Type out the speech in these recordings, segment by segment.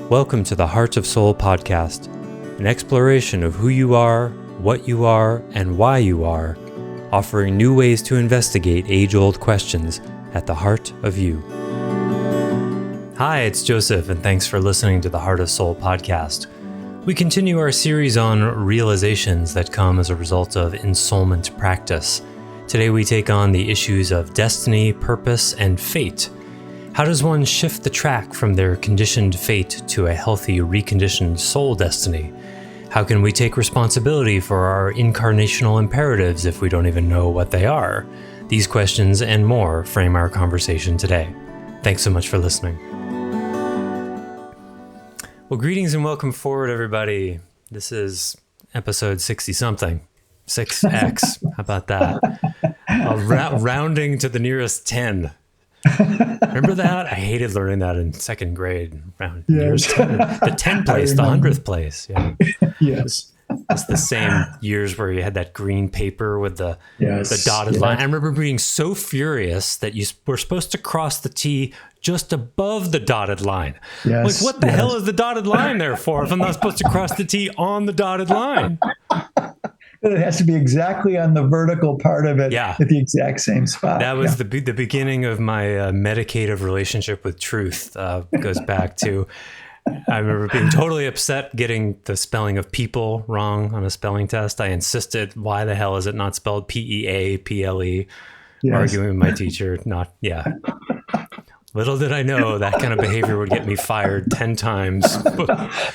Welcome to the Heart of Soul podcast, an exploration of who you are, what you are, and why you are, offering new ways to investigate age-old questions at the heart of you. Hi, it's Joseph, and thanks for listening to the Heart of Soul podcast. We continue our series on realizations that come as a result of ensoulment practice. Today we take on the issues of destiny, purpose, and fate. How does one shift the track from their conditioned fate to a healthy, reconditioned soul destiny? How can we take responsibility for our incarnational imperatives if we don't even know what they are? These questions and more frame our conversation today. Thanks so much for listening. Well, greetings and welcome forward, everybody. This is episode 60-something. 6X. How about that? Rounding to the nearest 10. Remember that? I hated learning that in second grade. Years 10. The 10th place, the 100th place. Yeah. Yes. It's the same years where you had that green paper with the dotted line. I remember being so furious that you were supposed to cross the T just above the dotted line. Yes. Like, what the hell is the dotted line there for if I'm not supposed to cross the T on the dotted line? It has to be exactly on the vertical part of it at the exact same spot. That was the beginning of my medicative relationship with truth. Goes back to, I remember being totally upset getting the spelling of people wrong on a spelling test. I insisted, why the hell is it not spelled P-E-A-P-L-E? Yes. Arguing with my teacher. Little did I know that kind of behavior would get me fired 10 times by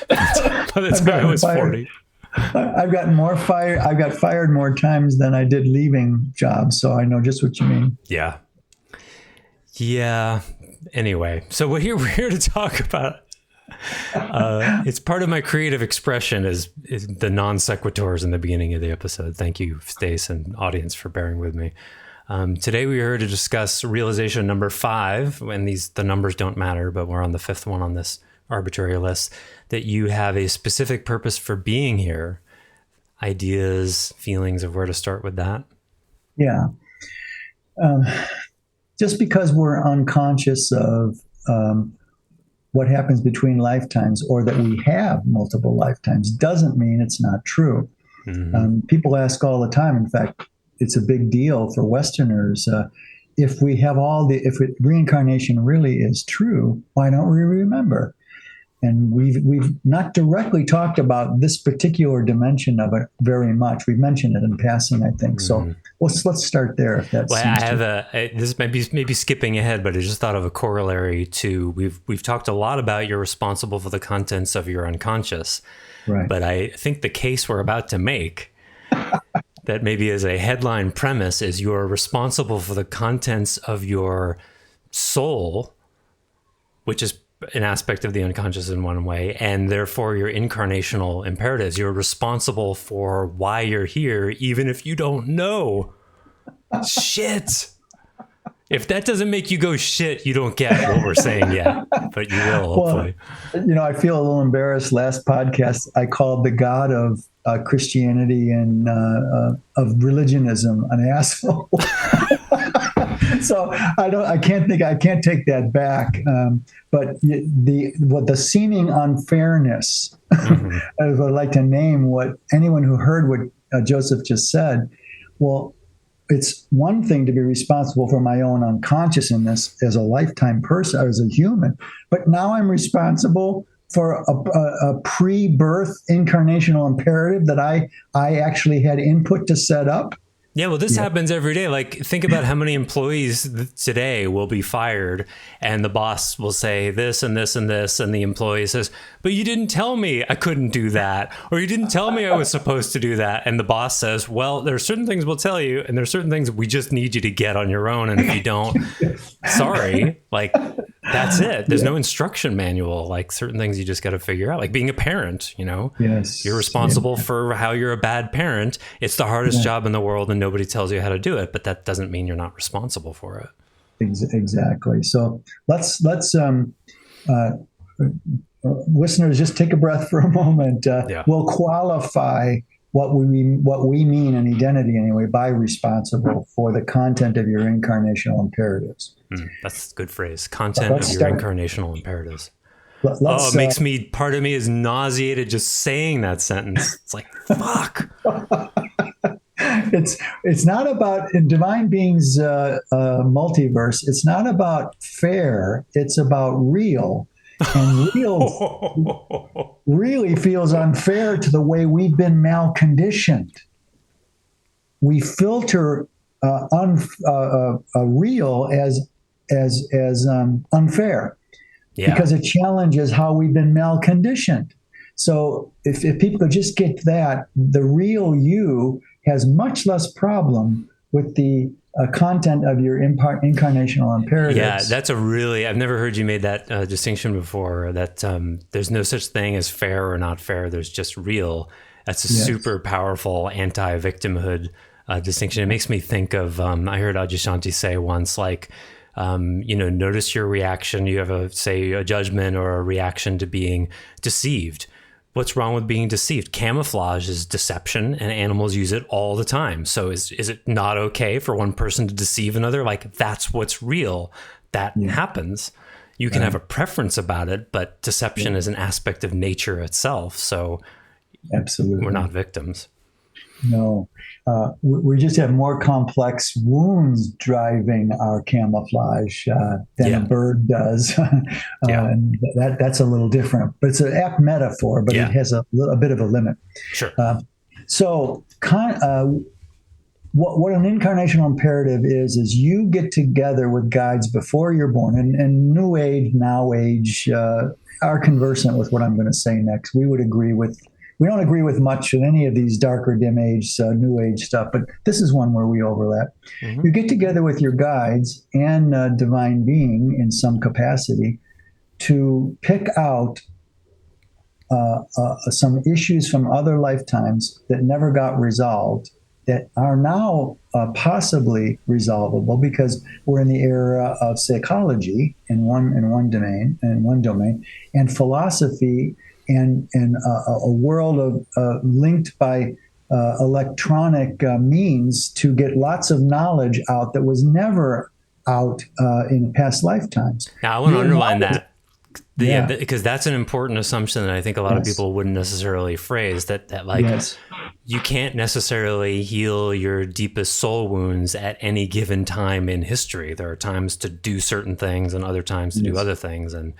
the time I was 40. I've got fired more times than I did leaving jobs, so I know just what you mean. Yeah. Anyway, so we're here to talk about. It's part of my creative expression is the non sequiturs in the beginning of the episode. Thank you, Stace and audience, for bearing with me. Today we are here to discuss realization number 5, and the numbers don't matter, but we're on the 5th one on this arbitrary list, that you have a specific purpose for being here. Ideas, feelings of where to start with that? Yeah. Just because we're unconscious of what happens between lifetimes, or that we have multiple lifetimes, doesn't mean it's not true. Mm-hmm. People ask all the time. In fact, it's a big deal for Westerners. If reincarnation really is true, why don't we remember? And we've not directly talked about this particular dimension of it very much. We've mentioned it in passing, I think. So let's start there. If that's this might be maybe skipping ahead, but I just thought of a corollary to we've talked a lot about you're responsible for the contents of your unconscious, right? But I think the case we're about to make that maybe as a headline premise is you're responsible for the contents of your soul, which is an aspect of the unconscious in one way, and therefore your incarnational imperatives. You're responsible for why you're here, even if you don't know. Shit. If that doesn't make you go shit, you don't get what we're saying yet, but you will, hopefully. Well, I feel a little embarrassed. Last podcast, I called the God of Christianity and of religionism an asshole. So I can't take that back. But the seeming unfairness, I would like to name what anyone who heard what Joseph just said. Well, it's one thing to be responsible for my own unconsciousness as a lifetime person, as a human, but now I'm responsible for a pre-birth incarnational imperative that I actually had input to set up. Yeah, well, this happens every day. Like, think about how many employees today will be fired, and the boss will say this and this and this, and the employee says, but you didn't tell me I couldn't do that, or you didn't tell me I was supposed to do that. And the boss says, well, there are certain things we'll tell you, and there are certain things we just need you to get on your own, and if you don't, sorry, like, that's it. There's no instruction manual. Like, certain things you just got to figure out, like being a parent, Yes. You're responsible for how you're a bad parent. It's the hardest job in the world, and nobody tells you how to do it, but that doesn't mean you're not responsible for it. Exactly. So let's listeners, just take a breath for a moment. We'll qualify what we mean in identity anyway by responsible for the content of your incarnational imperatives. That's a good phrase. Content of your incarnational imperatives. Let's, it makes me, part of me is nauseated just saying that sentence. It's like, fuck. It's not about in divine beings multiverse. It's not about fair. It's about real, and real really feels unfair to the way we've been malconditioned. We filter real as unfair because it challenges how we've been malconditioned. So if people could just get that, the real you has much less problem with the content of your incarnational imperatives. Yeah, that's I've never heard you made that distinction before, that there's no such thing as fair or not fair. There's just real. That's a super powerful anti-victimhood distinction. It makes me think of, I heard Adyashanti say once, like, notice your reaction. You have a judgment or a reaction to being deceived. What's wrong with being deceived? Camouflage is deception, and animals use it all the time. So is it not okay for one person to deceive another? Like, that's what's real. That happens. You can have a preference about it, but deception is an aspect of nature itself. So absolutely, we're not victims. No. We just have more complex wounds driving our camouflage than a bird does. And that's a little different. But it's an apt metaphor, but it has a bit of a limit. Sure. What an incarnational imperative is you get together with guides before you're born. And New Age, Now Age are conversant with what I'm going to say next. We don't agree with much of any of these darker dim age, new age stuff, but this is one where we overlap. Mm-hmm. You get together with your guides and divine being in some capacity to pick out some issues from other lifetimes that never got resolved that are now possibly resolvable because we're in the era of psychology in one domain, and philosophy. And a world of linked by electronic means to get lots of knowledge out that was never out in past lifetimes. Now, I want to underline that. Because that's an important assumption that I think a lot of people wouldn't necessarily phrase, that you can't necessarily heal your deepest soul wounds at any given time in history. There are times to do certain things and other times to do other things. And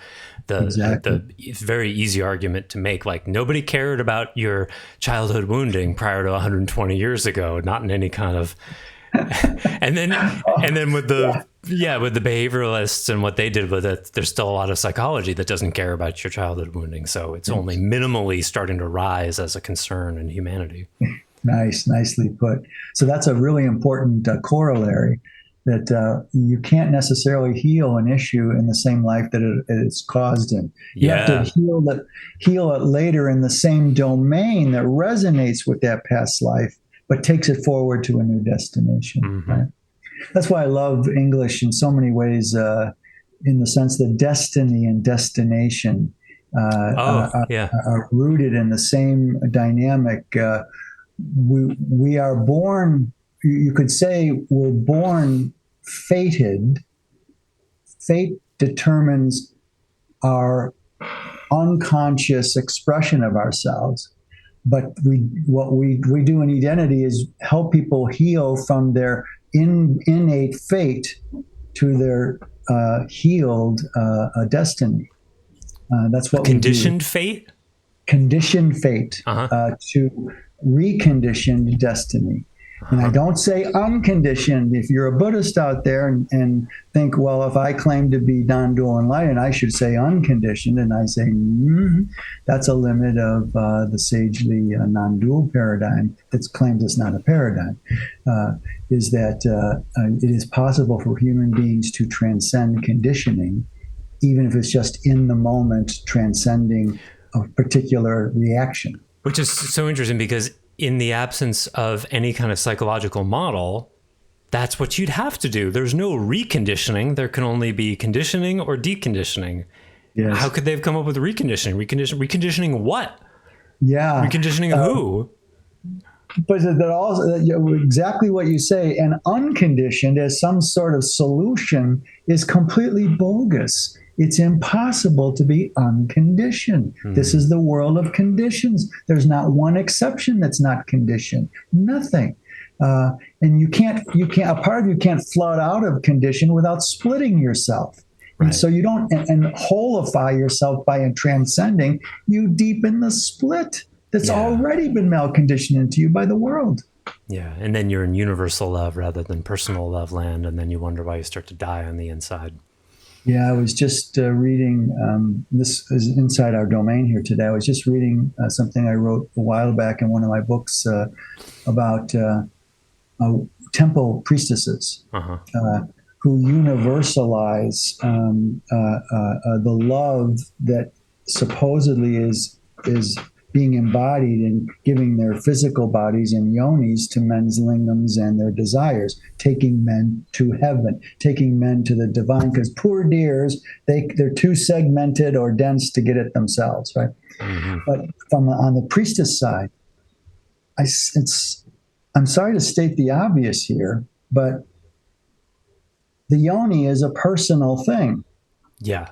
the very easy argument to make, like, nobody cared about your childhood wounding prior to 120 years ago, not in any kind of... and then with the with the behavioralists and what they did with it, there's still a lot of psychology that doesn't care about your childhood wounding. So it's only minimally starting to rise as a concern in humanity. Nicely put. So that's a really important corollary, that you can't necessarily heal an issue in the same life that it's caused in. You have to heal it later in the same domain that resonates with that past life, but takes it forward to a new destination. Mm-hmm. Right? That's why I love English in so many ways, in the sense that destiny and destination are rooted in the same dynamic. We are born, you could say we're born fated. Fate determines our unconscious expression of ourselves. But what we do in identity is help people heal from their innate fate to their healed destiny. That's what conditioned fate. Conditioned fate to reconditioned destiny. And I don't say unconditioned. If you're a Buddhist out there and think, well, if I claim to be non-dual enlightened, I should say unconditioned. And I say, that's a limit of the sagely non-dual paradigm that's claimed as not a paradigm, is that it is possible for human beings to transcend conditioning, even if it's just in the moment transcending a particular reaction. Which is so interesting, because in the absence of any kind of psychological model, that's what you'd have to do. There's no reconditioning. There can only be conditioning or deconditioning. Yes. How could they have come up with reconditioning? Reconditioning what? Yeah. Reconditioning who? but that also exactly what you say, and unconditioned as some sort of solution is completely bogus. It's impossible to be unconditioned. This is the world of conditions. There's not one exception that's not conditioned. Nothing. And you can't, a part of you can't flood out of condition without splitting yourself. Right. And so you don't, and holify yourself by transcending, you deepen the split that's already been malconditioned into you by the world. Yeah. And then you're in universal love rather than personal love land. And then you wonder why you start to die on the inside. Yeah, I was just reading, this is inside our domain here today. I was just reading something I wrote a while back in one of my books about temple priestesses who universalize the love that supposedly is being embodied in giving their physical bodies and yonis to men's lingams and their desires, taking men to heaven, taking men to the divine, because poor dears, they're too segmented or dense to get it themselves, right? But on the priestess side, I'm sorry to state the obvious here, but the yoni is a personal thing. Yeah.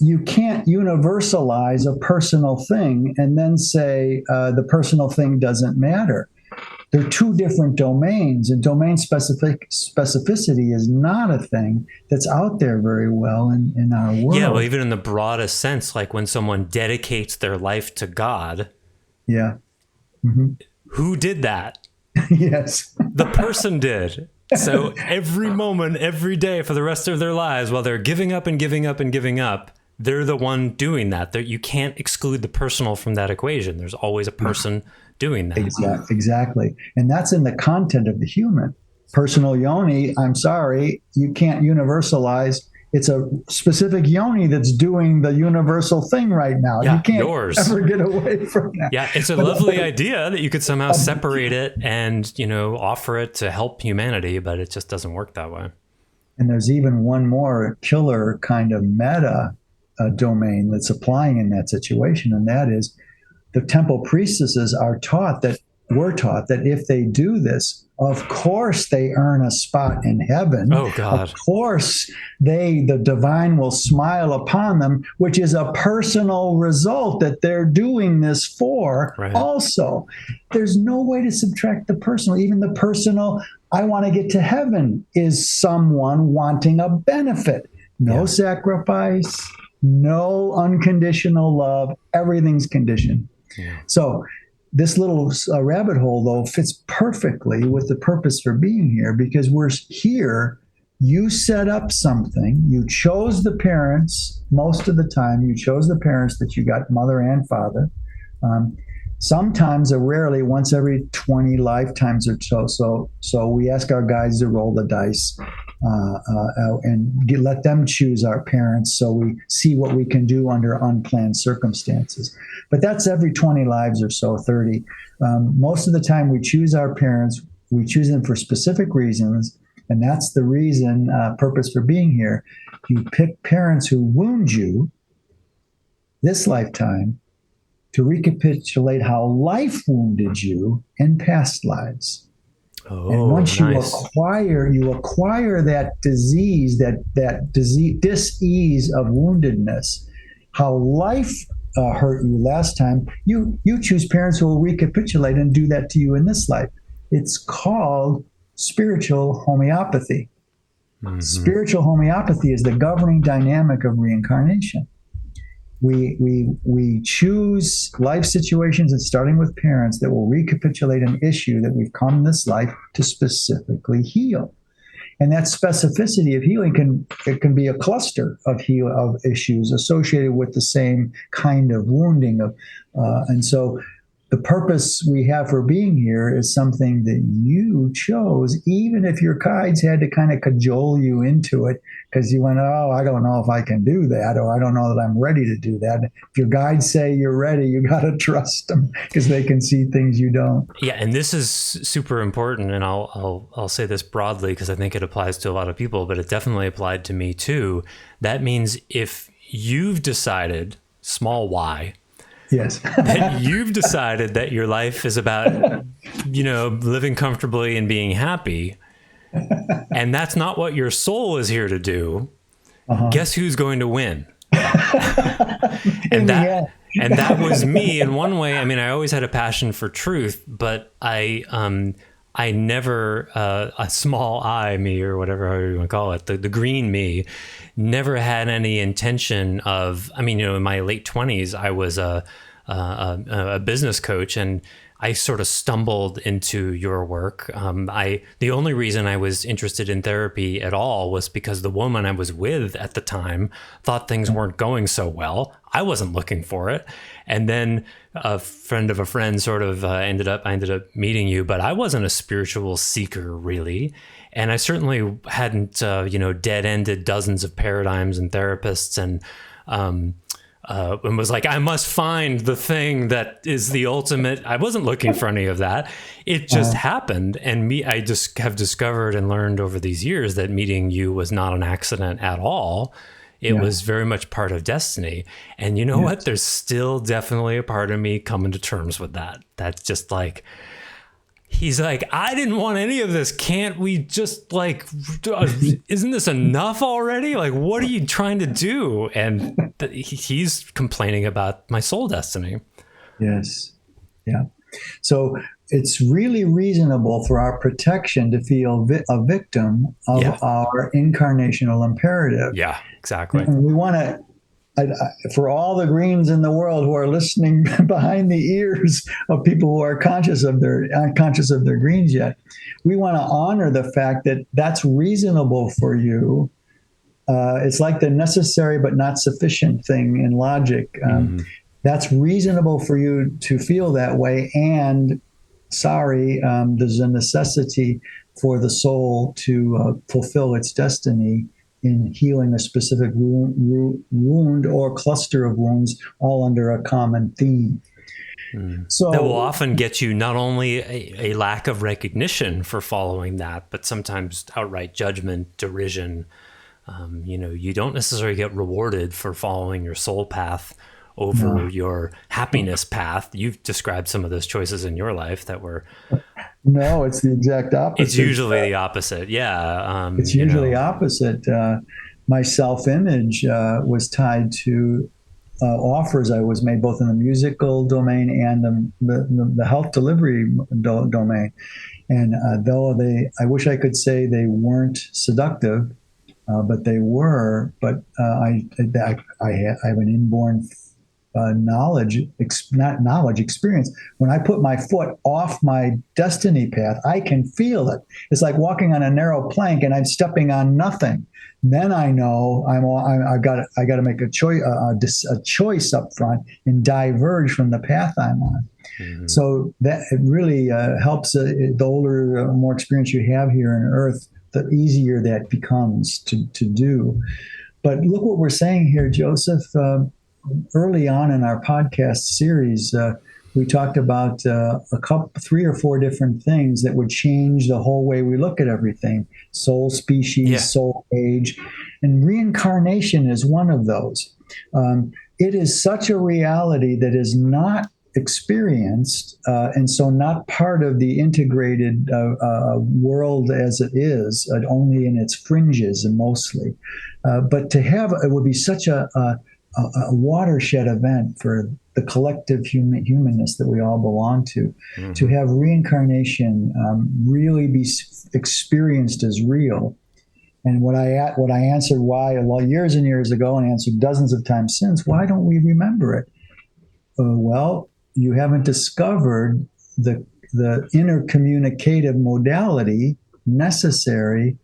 You can't universalize a personal thing and then say the personal thing doesn't matter. They're two different domains, and domain specificity is not a thing that's out there very well in our world. Yeah, well, even in the broadest sense, like when someone dedicates their life to God. Yeah. Who did that? Yes. The person did. So every moment, every day for the rest of their lives, while they're giving up and giving up and giving up, they're the one doing that. You can't exclude the personal from that equation. There's always a person doing that. Exactly. And that's in the content of the human. Personal yoni, I'm sorry, you can't universalize. It's a specific yoni that's doing the universal thing right now. Yeah, you can't ever get away from that. Yeah, it's a lovely idea that you could somehow separate it and, offer it to help humanity, but it just doesn't work that way. And there's even one more killer kind of meta domain that's applying in that situation, and that is the temple priestesses were taught that if they do this, of course they earn a spot in heaven. Oh God. Of course the divine will smile upon them, which is a personal result that they're doing this for. Right. Also, there's no way to subtract the personal. Even the personal, I want to get to heaven, is someone wanting a benefit. No sacrifice, no unconditional love. Everything's conditioned. Yeah. So this little rabbit hole, though, fits perfectly with the purpose for being here, because we're here. You set up something. You chose the parents. Most of the time, you chose the parents that you got, mother and father. Sometimes, or rarely, once every 20 lifetimes or so. So we ask our guides to roll the dice and let them choose our parents, so we see what we can do under unplanned circumstances. But that's every 20 lives or so, 30. Most of the time we choose our parents, we choose them for specific reasons, and that's the reason, purpose for being here. You pick parents who wound you this lifetime to recapitulate how life wounded you in past lives. Oh, and once nice. you acquire that disease, that dis-ease of woundedness, how life hurt you last time, you choose parents who will recapitulate and do that to you in this life. It's called spiritual homeopathy. Mm-hmm. Spiritual homeopathy is the governing dynamic of reincarnation. We choose life situations, and starting with parents, that will recapitulate an issue that we've come in this life to specifically heal. And that specificity of healing can be a cluster of issues associated with the same kind of wounding and so the purpose we have for being here is something that you chose, even if your guides had to kind of cajole you into it, because you went, oh, I don't know if I can do that, or I don't know that I'm ready to do that. If your guides say you're ready, you got to trust them, because they can see things you don't. Yeah, and this is super important, and I'll say this broadly because I think it applies to a lot of people, but it definitely applied to me too. That means if you've decided, small y, Yes. that you've decided that your life is about, living comfortably and being happy. And that's not what your soul is here to do. Guess who's going to win? and that was me in one way. I mean, I always had a passion for truth, but I never, a small I me, or whatever you want to call it, the green me, never had any intention of, in my late 20s, I was a business coach, and I sort of stumbled into your work. The only reason I was interested in therapy at all was because the woman I was with at the time thought things weren't going so well. I wasn't looking for it. And then a friend of a friend sort of I ended up meeting you, but I wasn't a spiritual seeker really. And I certainly hadn't, dead-ended dozens of paradigms and therapists, and was like, I must find the thing that is the ultimate. I wasn't looking for any of that. It just happened. And I just have discovered and learned over these years that meeting you was not an accident at all. It was very much part of destiny. And you know what? There's still definitely a part of me coming to terms with that. That's just like, he's like, I didn't want any of this. Can't we just isn't this enough already? Like, what are you trying to do? And he's complaining about my soul destiny. Yes. Yeah. So it's really reasonable for our protection to feel a victim of our incarnational imperative. Yeah, exactly. And we want to, for all the greens in the world who are listening behind the ears of people who are unconscious of their greens yet, we want to honor the fact that that's reasonable for you. It's like the necessary but not sufficient thing in logic. That's reasonable for you to feel that way. And there's a necessity for the soul to fulfill its destiny in healing a specific wound or cluster of wounds, all under a common theme. So that will often get you not only a lack of recognition for following that, but sometimes outright judgment, derision. You don't necessarily get rewarded for following your soul path over your happiness path. You've described some of those choices in your life that were... No, it's the exact opposite. It's usually the opposite. Yeah. It's usually opposite. My self-image was tied to offers I was made both in the musical domain and the health delivery domain. And though I wish I could say they weren't seductive, but they were. But I have an inborn experience. When I put my foot off my destiny path, I can feel it. It's like walking on a narrow plank and I'm stepping on nothing. Then I know I got to make a choice up front and diverge from the path I'm on. So that it really helps. The older, more experience you have here on Earth, the easier that becomes to do. But look what we're saying here, Joseph. Early on in our podcast series, we talked about three or four different things that would change the whole way we look at everything: soul species, soul age, and reincarnation is one of those. It is such a reality that is not experienced, and so not part of the integrated world as it is, only in its fringes and mostly. But to have it would be such a watershed event for the collective humanness that we all belong to have reincarnation really be experienced as real. And what I answered years and years ago, and answered dozens of times since, why don't we remember it? Well, you haven't discovered the intercommunicative modality necessary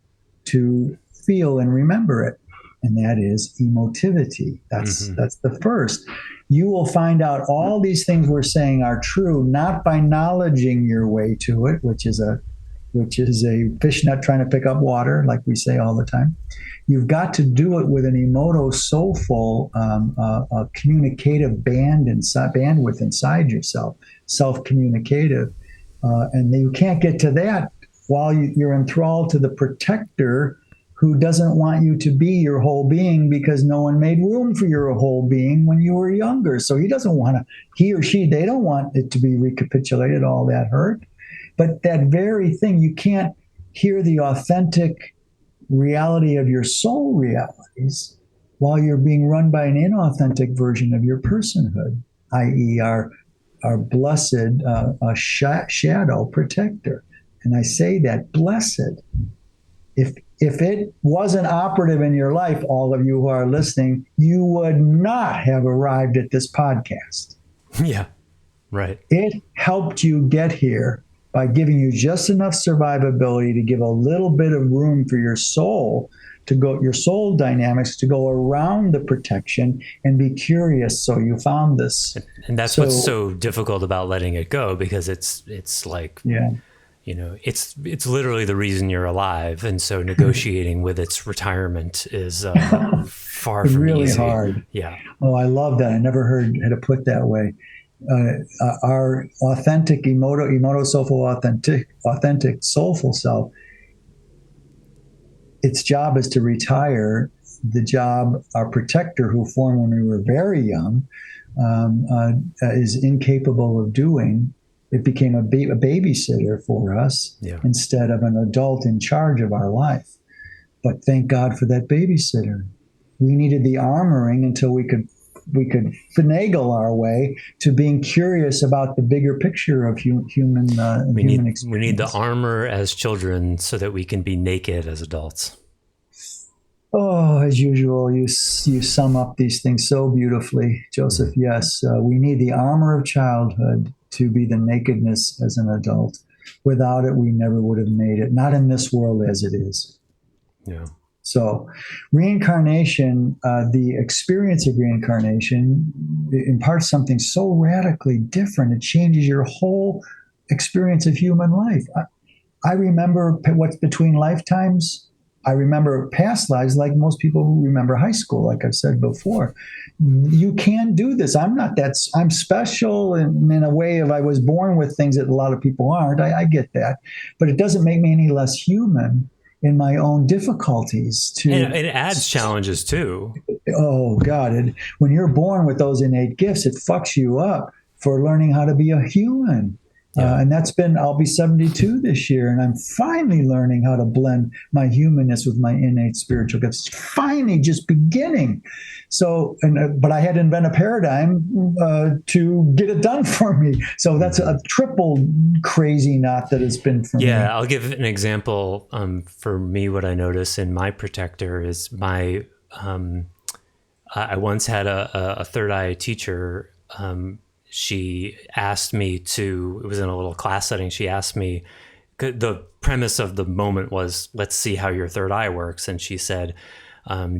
to feel and remember it. And that is emotivity. That's the first. You will find out all these things we're saying are true, not by knowledging your way to it, which is a fishnet trying to pick up water, like we say all the time. You've got to do it with an soulful, communicative bandwidth inside yourself, self-communicative. And you can't get to that while you're enthralled to the protector who doesn't want you to be your whole being because no one made room for your whole being when you were younger. So he doesn't want to, he or she, they don't want it to be recapitulated, all that hurt. But that very thing, you can't hear the authentic reality of your soul realities while you're being run by an inauthentic version of your personhood, i.e., our blessed shadow protector. And I say that, blessed. If it wasn't operative in your life, all of you who are listening, you would not have arrived at this podcast. Yeah, right. It helped you get here by giving you just enough survivability to give a little bit of room for your soul to go, your soul dynamics to go around the protection and be curious. So you found this. And that's what's so difficult about letting it go, because it's like, yeah. It's literally the reason you're alive. And so negotiating with its retirement is far from really easy. Hard. Yeah. Oh, I love that. I never heard it put that way. Our authentic, emoto soulful, authentic soulful self, its job is to retire the job our protector, who formed when we were very young, is incapable of doing. It became a babysitter for us instead of an adult in charge of our life. But thank God for that babysitter. We needed the armoring until we could finagle our way to being curious about the bigger picture of human experience. We need the armor as children so that we can be naked as adults. Oh, as usual, you sum up these things so beautifully, Joseph. Yes, we need the armor of childhood to be the nakedness as an adult. Without it, we never would have made it, not in this world as it is. Yeah. So reincarnation, the experience of reincarnation imparts something so radically different. It changes your whole experience of human life. I remember what's between lifetimes. I remember past lives like most people who remember high school, like I've said before. You can do this. I'm special in a way of I was born with things that a lot of people aren't. I get that. But it doesn't make me any less human in my own difficulties. And it adds challenges too. Oh, God. When you're born with those innate gifts, it fucks you up for learning how to be a human. Yeah. And I'll be 72 this year, and I'm finally learning how to blend my humanness with my innate spiritual gifts. Finally, just beginning. So, but I had to invent a paradigm to get it done for me. So that's a triple crazy knot that it's been for me. Yeah, I'll give an example. For me, what I notice in my protector is I once had a third eye teacher. She asked me it was in a little class setting. She asked me, the premise of the moment was, let's see how your third eye works. And she said,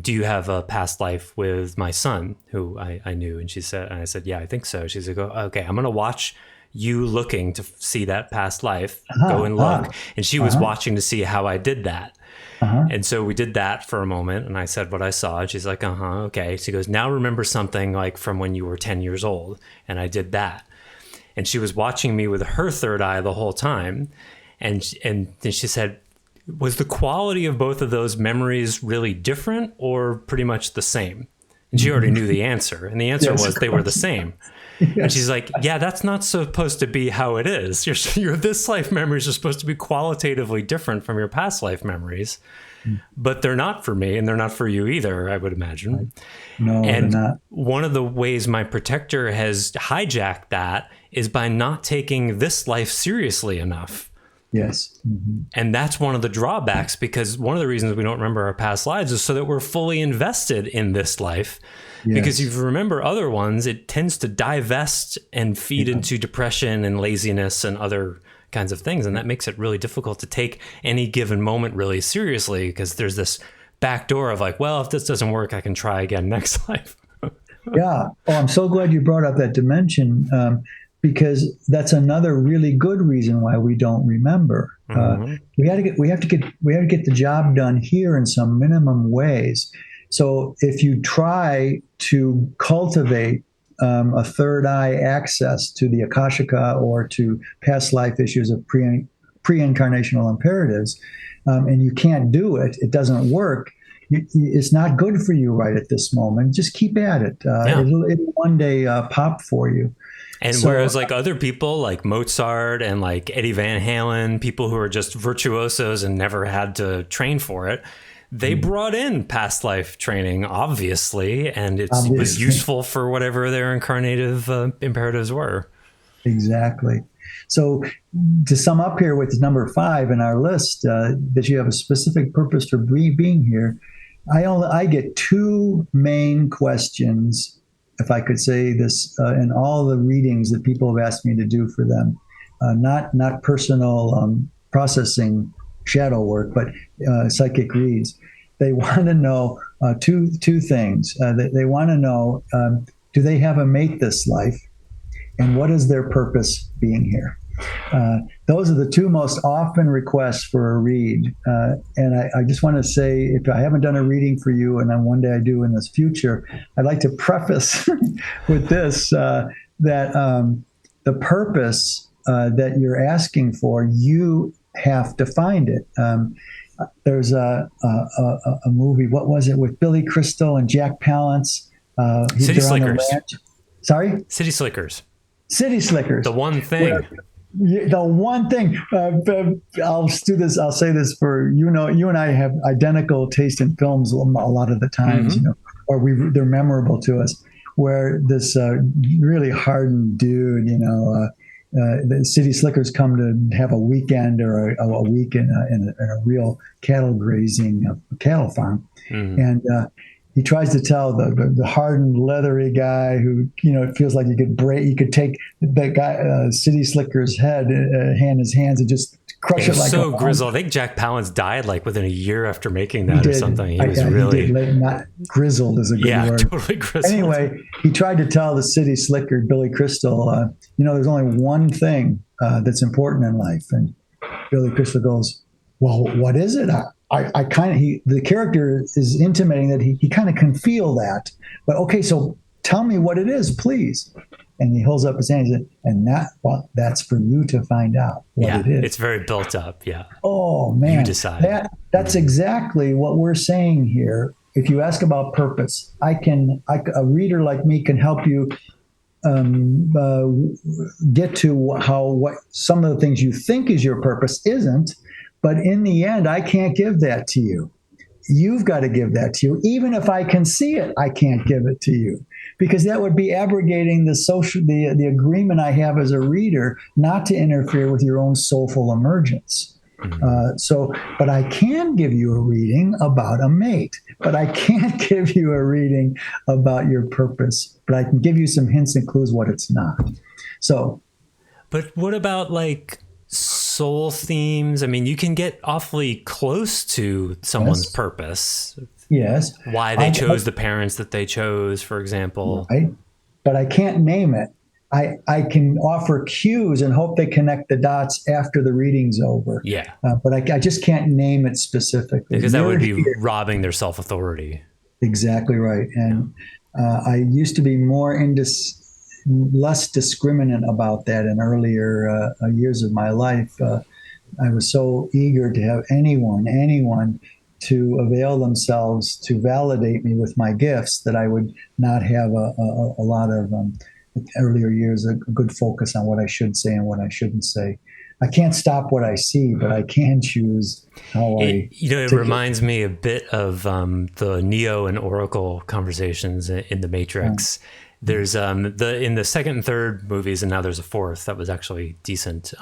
do you have a past life with my son, who I knew? And I said, yeah, I think so. She said, okay, I'm going to watch you looking to see that past life. Go and look. And she was watching to see how I did that. And so we did that for a moment, and I said what I saw, and she's like, okay. She goes, now remember something like from when you were 10 years old. And I did that. And she was watching me with her third eye the whole time. And then she said, was the quality of both of those memories really different or pretty much the same? And she already knew the answer. And the answer was they were the same. Yes. And she's like, yeah, that's not supposed to be how it is. Your this life memories are supposed to be qualitatively different from your past life memories, but they're not for me, and they're not for you either, I would imagine. No, and they're not. One of the ways my protector has hijacked that is by not taking this life seriously enough. Yes. Mm-hmm. And that's one of the drawbacks, because one of the reasons we don't remember our past lives is so that we're fully invested in this life. Yes. Because if you remember other ones, it tends to divest and feed into depression and laziness and other kinds of things. And that makes it really difficult to take any given moment really seriously, because there's this back door of like, well, if this doesn't work, I can try again next life. Yeah. Oh, I'm so glad you brought up that dimension, because that's another really good reason why we don't remember. We have to get the job done here in some minimum ways. So if you try to cultivate a third eye access to the Akashika or to past life issues of pre-incarnational imperatives, and you can't do it, it doesn't work, it's not good for you right at this moment. Just keep at it. It'll one day pop for you. And whereas like other people like Mozart and like Eddie Van Halen, people who are just virtuosos and never had to train for it, they brought in past life training, obviously, and it was useful for whatever their incarnative imperatives were. Exactly. So to sum up here with number 5 in our list, that you have a specific purpose for being here, I get 2 main questions, if I could say this, in all the readings that people have asked me to do for them. Not personal processing shadow work, but psychic reads. They want to know two things. They want to know, do they have a mate this life? And what is their purpose being here? Those are the 2 most often requests for a read. And I just want to say, if I haven't done a reading for you, and then one day I do in this future, I'd like to preface with this, that the purpose that you're asking for, you have to find it. There's a movie, what was it, with Billy Crystal and Jack Palance? City Slickers. Sorry? City Slickers. City Slickers. The one thing. The one thing. I'll do this. I'll say this for you and I have identical taste in films a lot of the times, or they're memorable to us. Where this really hardened dude, the City Slickers come to have a weekend or a week in a real cattle grazing cattle farm, and he tries to tell the hardened, leathery guy who, it feels like you could take the guy, City Slicker's head, in his hands and just crush it like so grizzled. I think Jack Palance died like within a year after making that or something. He was really... not grizzled is a good word. Yeah, totally grizzled. Anyway, he tried to tell the City Slicker, Billy Crystal, there's only one thing that's important in life. And Billy Crystal goes, well, what is it? The character is intimating that he kind of can feel that, but okay, so tell me what it is, please. And he holds up his hand and says, that's for you to find out what it is. It's very built up. Yeah. Oh man. You decide. That's exactly what we're saying here. If you ask about purpose, a reader like me can help you get to what some of the things you think is your purpose isn't. But in the end, I can't give that to you. You've got to give that to you. Even if I can see it, I can't give it to you, because that would be abrogating the agreement I have as a reader not to interfere with your own soulful emergence. But I can give you a reading about a mate, but I can't give you a reading about your purpose, but I can give you some hints and clues what it's not. But what about like soul themes? I mean, you can get awfully close to someone's purpose. Yes. Why they chose the parents that they chose, for example. Right. But I can't name it. I can offer cues and hope they connect the dots after the reading's over. Yeah. But I just can't name it specifically. Because that would be robbing their self-authority. Exactly right. And I used to be less discriminant about that in earlier years of my life. I was so eager to have anyone to avail themselves to validate me with my gifts that I would not have a lot of earlier years, a good focus on what I should say and what I shouldn't say. I can't stop what I see, but I can choose how it reminds me a bit of the Neo and Oracle conversations in the Matrix. There's in the second and third movies, and now there's a fourth that was actually decent.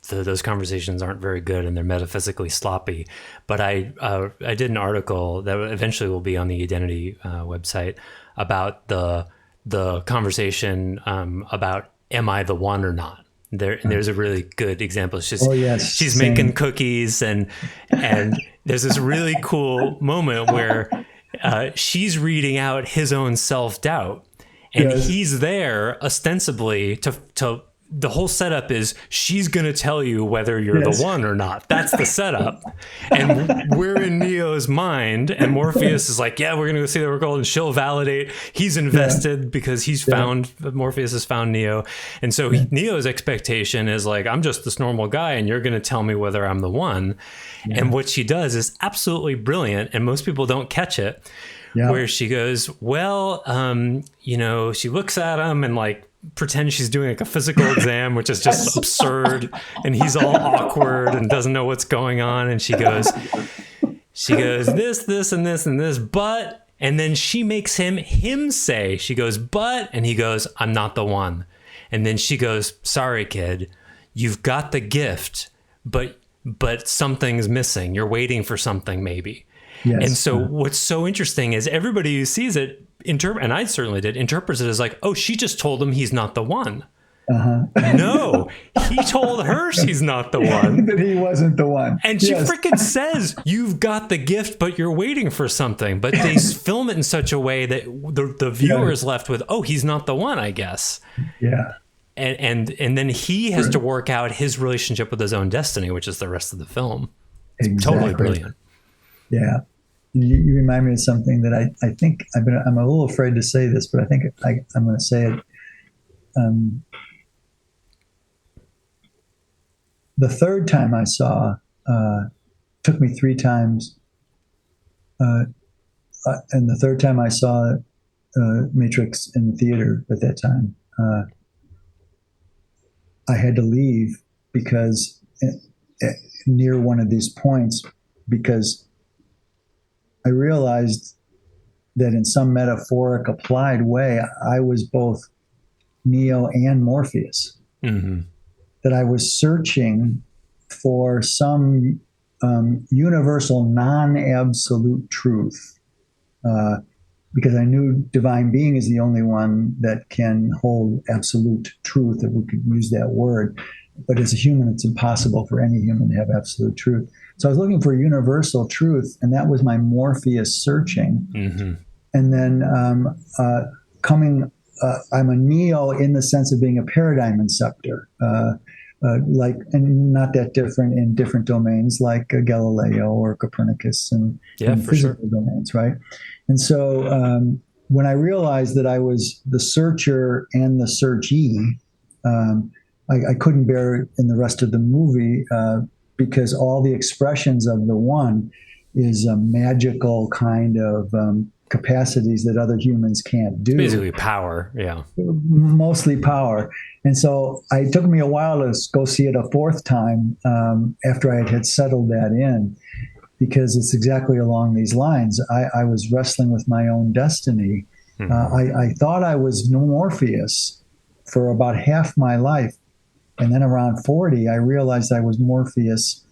Those conversations aren't very good, and they're metaphysically sloppy. But I did an article that eventually will be on the Identity website about the conversation about am I the one or not? There's a really good example. It's just she's making cookies, and there's this really cool moment where she's reading out his own self-doubt. And he's there ostensibly to the whole setup is she's going to tell you whether you're the one or not. That's the setup. And we're in Neo's mind, and Morpheus is like, yeah, we're going to go see the world, and she'll validate. He's invested because Morpheus has found Neo. And so Neo's expectation is like, I'm just this normal guy, and you're going to tell me whether I'm the one. Yeah. And what she does is absolutely brilliant, and most people don't catch it, where she goes, well, she looks at him and like, pretend she's doing like a physical exam, which is just absurd, and he's all awkward and doesn't know what's going on, and she goes this and this and this, but, and then she makes him say, she goes, but, and he goes, I'm not the one. And then she goes, sorry kid, you've got the gift, but something's missing, you're waiting for something maybe. Yes. And so what's so interesting is everybody who sees it, and I certainly did, interprets it as like, oh, she just told him he's not the one. No, he told her she's not the one. That he wasn't the one. And she freaking says, you've got the gift, but you're waiting for something. But they film it in such a way that the viewer is left with, oh, he's not the one, I guess. Yeah. And then he has to work out his relationship with his own destiny, which is the rest of the film. It's totally brilliant. Yeah. You remind me of something that I think I'm a little afraid to say this, but I think I'm going to say it. The third time I saw, took me 3 times, and the third time I saw Matrix in the theater at that time, I had to leave because near one of these points, because I realized that in some metaphoric applied way, I was both Neo and Morpheus. Mm-hmm. That I was searching for some universal, non-absolute truth, because I knew divine being is the only one that can hold absolute truth, if we could use that word. But as a human, it's impossible for any human to have absolute truth. So I was looking for universal truth, and that was my Morpheus searching. Mm-hmm. And then I'm a Neo in the sense of being a paradigm inceptor, and not that different in different domains like Galileo or Copernicus and physical domains, right? And so when I realized that I was the searcher and the searchee, I couldn't bear it in the rest of the movie because all the expressions of the one is a magical kind of capacities that other humans can't do. Basically power, yeah. Mostly power. And so it took me a while to go see it a 4th time after I had settled that in, because it's exactly along these lines. I was wrestling with my own destiny. Mm-hmm. I thought I was Morpheus for about half my life. And then around 40, I realized I was Morpheus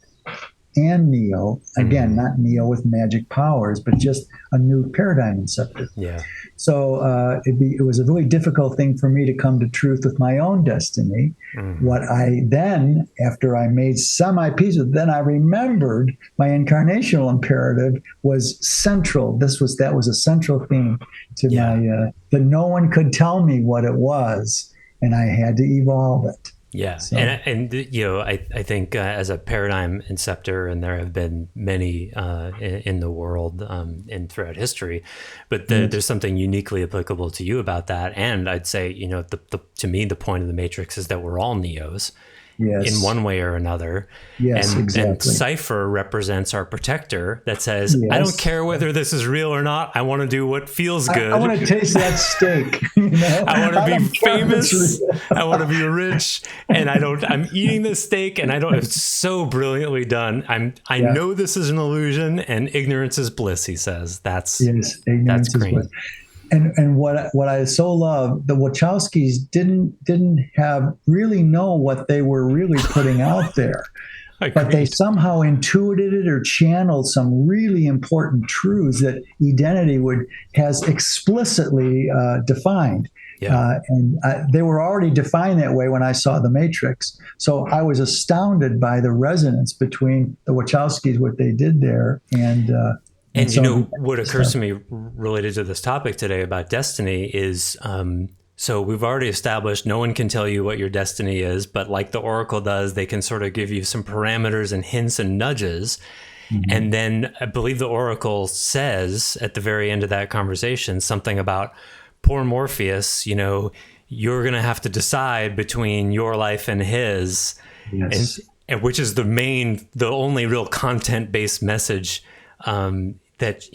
and Neo. Again, not Neo with magic powers, but just a new paradigm inceptor. Yeah. So it was a really difficult thing for me to come to truth with my own destiny. Mm-hmm. What I then, after I made semi-peace with, then I remembered my incarnational imperative was central. That was a central theme to my, that no one could tell me what it was, and I had to evolve it. Yeah. So. And I think as a paradigm inceptor, and there have been many in the world and throughout history, but there's something uniquely applicable to you about that. And I'd say, to me, the point of the Matrix is that we're all Neos. Yes. In one way or another. Yes, exactly. And Cypher represents our protector that says, I don't care whether this is real or not. I want to do what feels good. I want to taste that steak. I want to be famous. I want to be rich. And I'm eating this steak, and it's so brilliantly done. I know this is an illusion, and ignorance is bliss, he says. That's great. And what I so love, the Wachowskis didn't really know what they were really putting out there, but they somehow intuited it or channeled some really important truths that Identity has explicitly defined. Yeah. They were already defined that way when I saw The Matrix. So I was astounded by the resonance between the Wachowskis, what they did there, and so, what occurs to me related to this topic today about destiny is So we've already established no one can tell you what your destiny is, but like the oracle does, they can sort of give you some parameters and hints and nudges. Mm-hmm. And then I believe the oracle says at the very end of that conversation something about poor Morpheus, you're going to have to decide between your life and his. Yes. And which is the only real content-based message that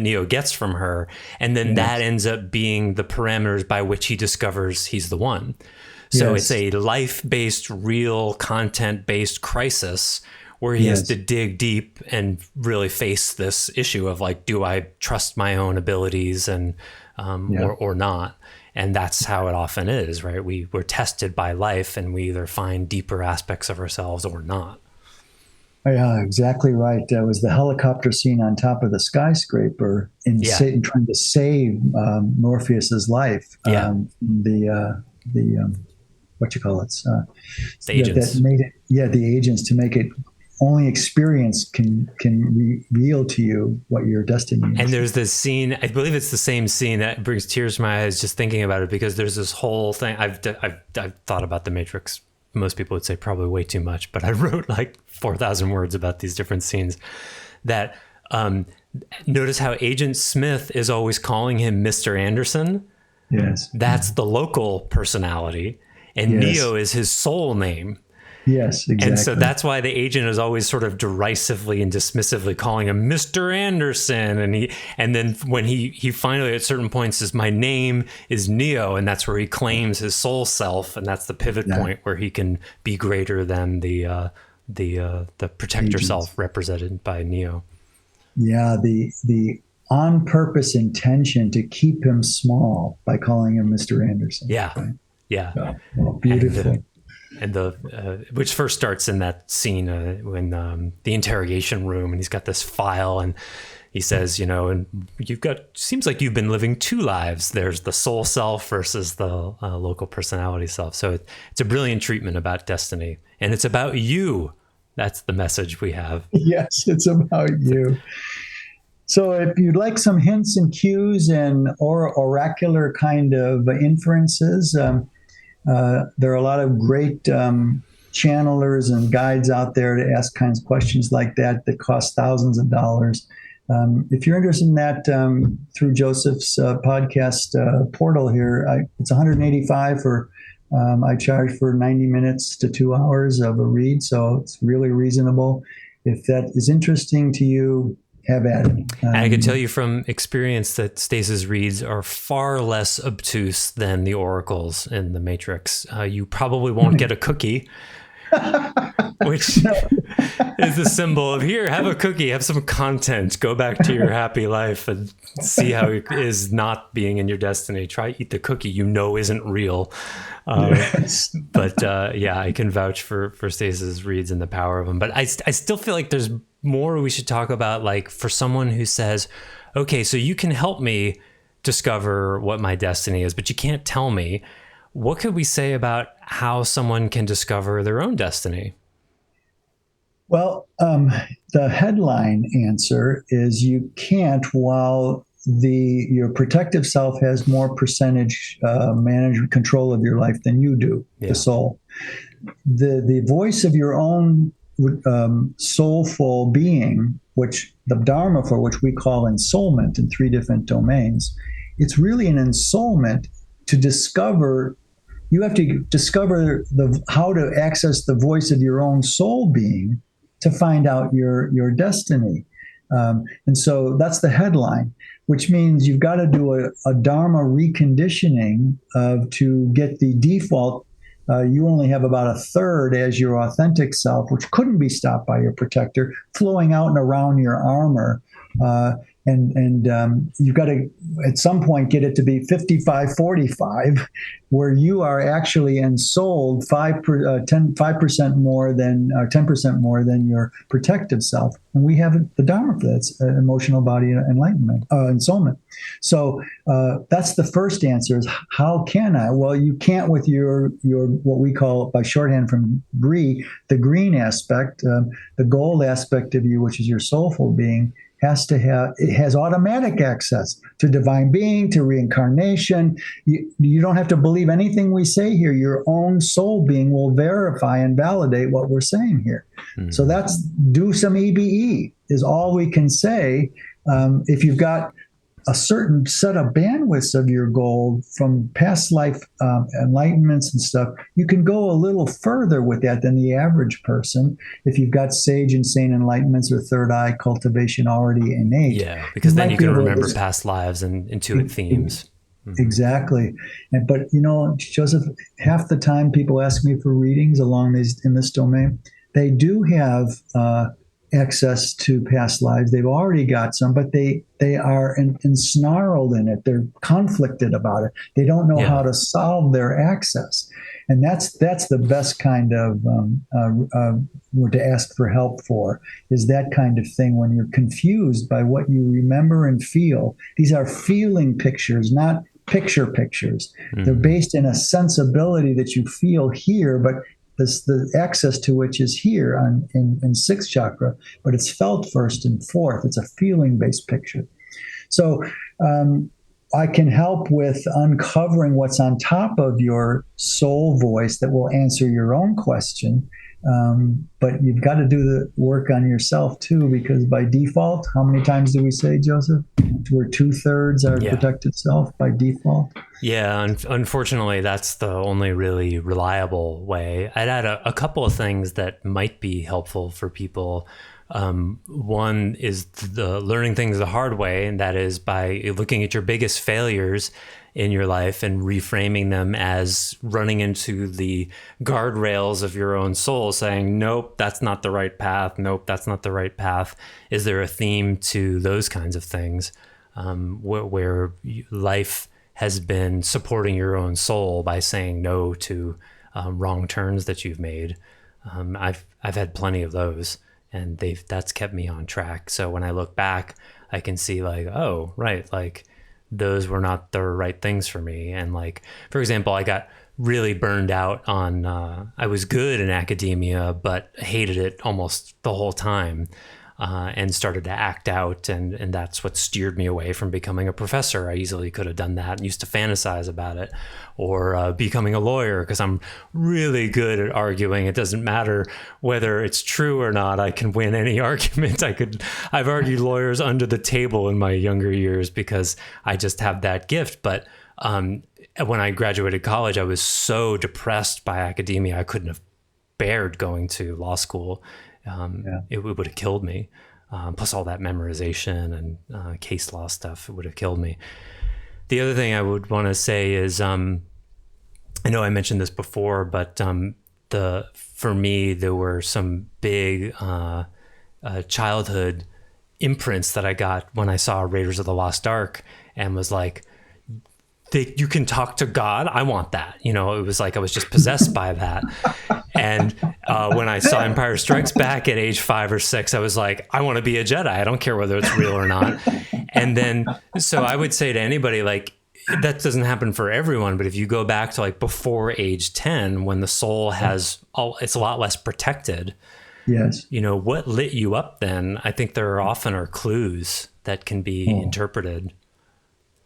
Neo gets from her. And then that ends up being the parameters by which he discovers he's the one. So it's a life-based, real content-based crisis where he has to dig deep and really face this issue of like, do I trust my own abilities and or not? And that's how it often is, right? We're tested by life and we either find deeper aspects of ourselves or not. Yeah, exactly right. That was the helicopter scene on top of the skyscraper in Satan trying to save Morpheus's life. The what you call it? The agents. That made it. The agents to make it. Only experience can reveal to you what your destiny is. And there's this scene, I believe it's the same scene that brings tears to my eyes just thinking about it, because there's this whole thing. I've thought about The Matrix. Most people would say probably way too much, but I wrote like 4,000 words about these different scenes that notice how Agent Smith is always calling him Mr. Anderson. Yes. That's the local personality. And Neo is his soul name. Yes, exactly. And so that's why the agent is always sort of derisively and dismissively calling him Mr. Anderson. And then when he finally at certain points says, my name is Neo, and that's where he claims his soul self, and that's the pivot point where he can be greater than the protector self represented by Neo. Yeah, the on purpose intention to keep him small by calling him Mr. Anderson. Yeah, right? Yeah. Oh, beautiful. And which first starts in that scene when the interrogation room, and he's got this file, and he says, and seems like you've been living two lives. There's the soul self versus the local personality self. So it's a brilliant treatment about destiny, and it's about you. That's the message we have. Yes, it's about you. So if you'd like some hints and cues and oracular kind of inferences, there are a lot of great channelers and guides out there to ask kinds of questions like that cost thousands of dollars. If you're interested in that, through Joseph's podcast portal here, it's $185 for. I charge for 90 minutes to 2 hours of a read, so it's really reasonable. If that is interesting to you, have at it. And I can tell you from experience that Stasis reads are far less obtuse than the oracles in the Matrix. You probably won't get a cookie, which is the symbol of, here, have a cookie, have some content, go back to your happy life and see how it is not being in your destiny. Try eat the cookie isn't real. But I can vouch for Stasis reads and the power of them. But I still feel like there's more we should talk about, like for someone who says, okay, so you can help me discover what my destiny is, but you can't tell me. What could we say about how someone can discover their own destiny? Well, the headline answer is you can't while your protective self has more percentage management control of your life than you do, the soul. The voice of your own soulful being, which the Dharma for which we call ensoulment in 3 different domains, it's really an ensoulment to discover. You have to discover how to access the voice of your own soul being to find out your destiny. And so that's the headline, which means you've got to do a Dharma reconditioning to get the default. You only have about a third as your authentic self, which couldn't be stopped by your protector, flowing out and around your armor. And you've got to, at some point, get it to be 55-45, where you are actually ensouled 5% more than, 10% more than your protective self. And we have the Dharma for that. It's emotional body enlightenment, ensoulment. So that's the first answer is, how can I? Well, you can't with your what we call, by shorthand from Bree, the green aspect, the gold aspect of you, which is your soulful being. it has automatic access to divine being, to reincarnation. You don't have to believe anything we say here. Your own soul being will verify and validate what we're saying here. Mm-hmm. So that's do some EBE is all we can say. If you've got a certain set of bandwidths of your goal from past life enlightenments and stuff, you can go a little further with that than the average person. If you've got sage and sane enlightenments or third eye cultivation already innate. Yeah, because then you can remember past lives and intuit themes. Mm-hmm. Exactly. But, Joseph, half the time people ask me for readings in this domain, they do have access to past lives. They've already got some, but they are ensnarled in it. They're conflicted about it. They don't know how to solve their access. And that's the best kind of to ask for help for, is that kind of thing when you're confused by what you remember and feel. These are feeling pictures, not pictures. Mm-hmm. They're based in a sensibility that you feel here, but the access to which is here in sixth chakra, but it's felt first and fourth. It's a feeling-based picture. So I can help with uncovering what's on top of your soul voice that will answer your own question. But you've got to do the work on yourself too, because by default, how many times do we say, Joseph? We're 2/3 our protected self by default. Yeah, unfortunately, that's the only really reliable way. I'd add a couple of things that might be helpful for people. One is the learning things the hard way, and that is by looking at your biggest failures in your life and reframing them as running into the guardrails of your own soul, saying, nope, that's not the right path. Nope, that's not the right path. Is there a theme to those kinds of things where life has been supporting your own soul by saying no to wrong turns that you've made? I've had plenty of those, and that's kept me on track. So when I look back, I can see like, oh, right, like those were not the right things for me. And like, for example, I got really burned out on, I was good in academia, but hated it almost the whole time. And started to act out, and that's what steered me away from becoming a professor. I easily could have done that and used to fantasize about it, or becoming a lawyer, because I'm really good at arguing. It doesn't matter whether it's true or not. I can win any argument. I've argued lawyers under the table in my younger years because I just have that gift. But when I graduated college, I was so depressed by academia, I couldn't have bared going to law school. It would have killed me. Plus all that memorization and case law stuff, it would have killed me. The other thing I would want to say is, I know I mentioned this before, but for me, there were some big childhood imprints that I got when I saw Raiders of the Lost Ark and was like, you can talk to God. I want that. It was like I was just possessed by that. And when I saw Empire Strikes Back at age 5 or 6, I was like, I want to be a Jedi. I don't care whether it's real or not. And then, so I would say to anybody, like, that doesn't happen for everyone, but if you go back to like before age 10, when the soul it's a lot less protected. Yes. What lit you up then? I think there often are clues that can be interpreted.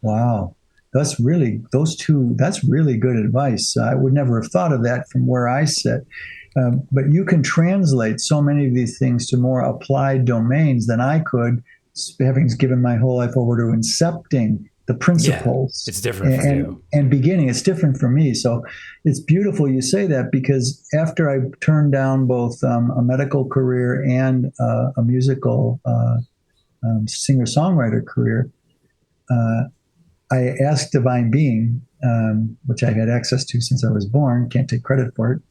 Wow. That's really good advice. I would never have thought of that from where I sit. But you can translate so many of these things to more applied domains than I could, having given my whole life over to incepting the principles. Yeah, it's different for you. And beginning, it's different for me. So it's beautiful you say that, because after I turned down both a medical career and a musical singer-songwriter career, I asked Divine Being, which I had access to since I was born, can't take credit for it,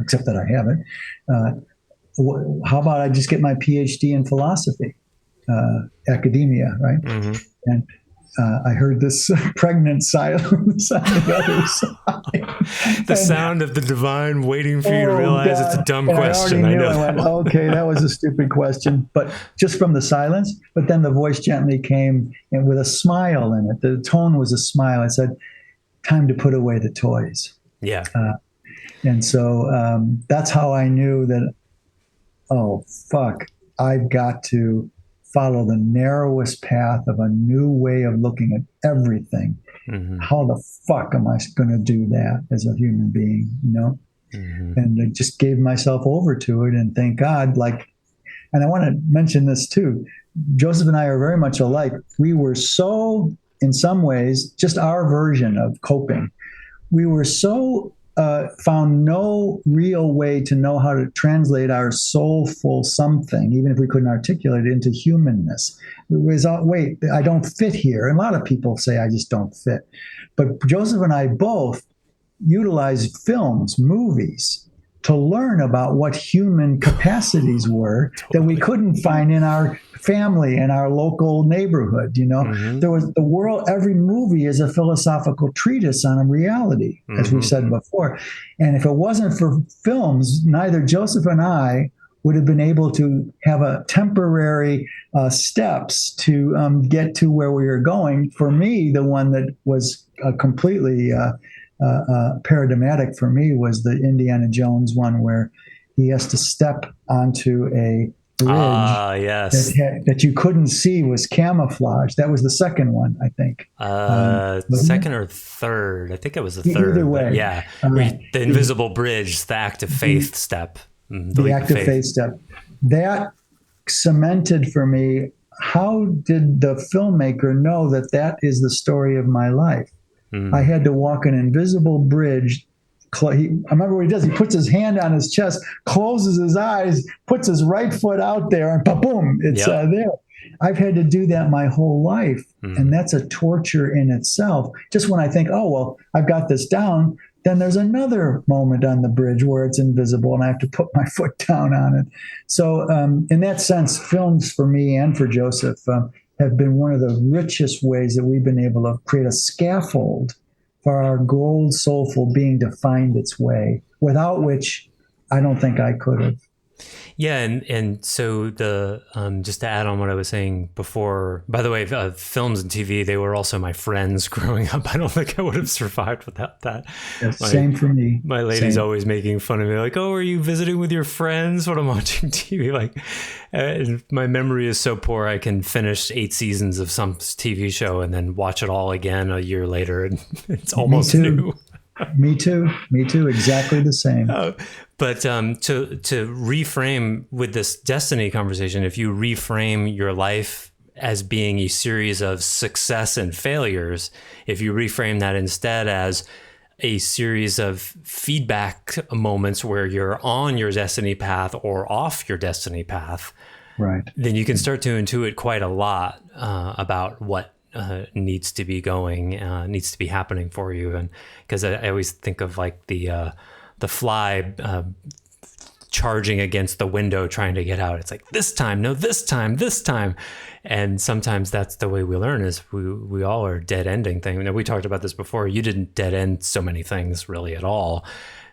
except that I have it. How about I just get my PhD in philosophy, academia, right? Mm-hmm. And I heard this pregnant silence on the other side. The sound of the divine waiting for you to realize it's a dumb question. I know. I went, okay, that was a stupid question, but just from the silence. But then the voice gently came, and with a smile in it. The tone was a smile. I said, "Time to put away the toys." Yeah. And so that's how I knew that. Oh fuck! I've got to follow the narrowest path of a new way of looking at everything. Mm-hmm. How the fuck am I going to do that as a human being, Mm-hmm. And I just gave myself over to it, and thank God, and I want to mention this too. Joseph and I are very much alike. We were so, in some ways, just our version of coping. We were so found no real way to know how to translate our soulful something, even if we couldn't articulate it, into humanness. It was, wait, I don't fit here. And a lot of people say I just don't fit. But Joseph and I both utilized films, movies, to learn about what human capacities were that we couldn't find in our family and our local neighborhood. Mm-hmm. There was the world. Every movie is a philosophical treatise on a reality, as we've said before. And if it wasn't for films, neither Joseph and I would have been able to have a temporary steps to get to where we were going. For me, the one that was completely paradigmatic for me was the Indiana Jones one, where he has to step onto a bridge yes. that you couldn't see, was camouflage. That was the second one, I think. Second or third. I think it was the third. Either way. Yeah. The invisible bridge, the act of faith step. The act of faith step. That cemented for me, how did the filmmaker know that that is the story of my life? I had to walk an invisible bridge. I remember what he does. He puts his hand on his chest, closes his eyes, puts his right foot out there, and boom, it's there. I've had to do that my whole life, and that's a torture in itself. Just when I think, oh, well, I've got this down, then there's another moment on the bridge where it's invisible, and I have to put my foot down on it. So in that sense, films for me and for Joseph have been one of the richest ways that we've been able to create a scaffold for our gold soulful being to find its way, without which I don't think I could have. Yeah, and so the just to add on what I was saying before, by the way, films and TV, they were also my friends growing up. I don't think I would have survived without that. Same for me. My lady's always making fun of me, like, "Oh, are you visiting with your friends when I'm watching TV?" Like, my memory is so poor, I can finish 8 seasons of some TV show and then watch it all again a year later, and it's almost new. Me too. Exactly the same. But to reframe with this destiny conversation, if you reframe your life as being a series of success and failures, if you reframe that instead as a series of feedback moments where you're on your destiny path or off your destiny path, right, then you can start to intuit quite a lot about what needs to be needs to be happening for you. And because I always think of like the fly charging against the window trying to get out. It's like, this time. And sometimes that's the way we learn, is we all are dead ending things. We talked about this before. You didn't dead end so many things really at all.